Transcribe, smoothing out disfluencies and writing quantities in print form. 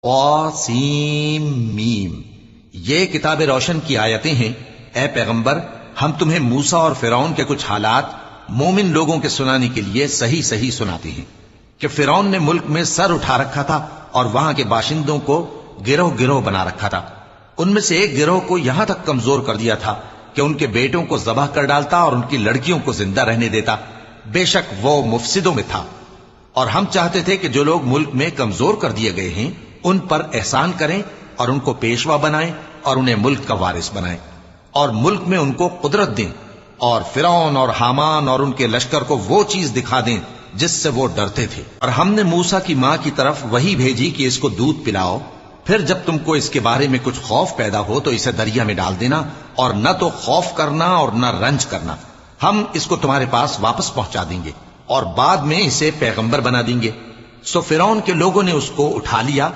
قاسم میم، یہ کتاب روشن کی آیتیں ہیں۔ اے پیغمبر، ہم تمہیں موسیٰ اور فرعون کے کچھ حالات مومن لوگوں کے سنانے کے لیے صحیح صحیح سناتے ہیں کہ فرعون نے ملک میں سر اٹھا رکھا تھا اور وہاں کے باشندوں کو گروہ گروہ بنا رکھا تھا۔ ان میں سے ایک گروہ کو یہاں تک کمزور کر دیا تھا کہ ان کے بیٹوں کو ذبح کر ڈالتا اور ان کی لڑکیوں کو زندہ رہنے دیتا۔ بے شک وہ مفسدوں میں تھا۔ اور ہم چاہتے تھے کہ جو لوگ ملک میں کمزور کر دیے گئے ہیں ان پر احسان کریں اور ان کو پیشوا بنائیں اور انہیں ملک کا وارث بنائیں اور ملک میں ان کو قدرت دیں، اور فرعون اور حامان اور ان کے لشکر کو وہ چیز دکھا دیں جس سے وہ ڈرتے تھے۔ اور ہم نے موسیٰ کی ماں کی طرف وحی بھیجی کہ اس کو دودھ پلاؤ، پھر جب تم کو اس کے بارے میں کچھ خوف پیدا ہو تو اسے دریا میں ڈال دینا، اور نہ تو خوف کرنا اور نہ رنج کرنا، ہم اس کو تمہارے پاس واپس پہنچا دیں گے اور بعد میں اسے پیغمبر بنا دیں گے۔ سو فرعون کے لوگوں نے اس کو اٹھا لیا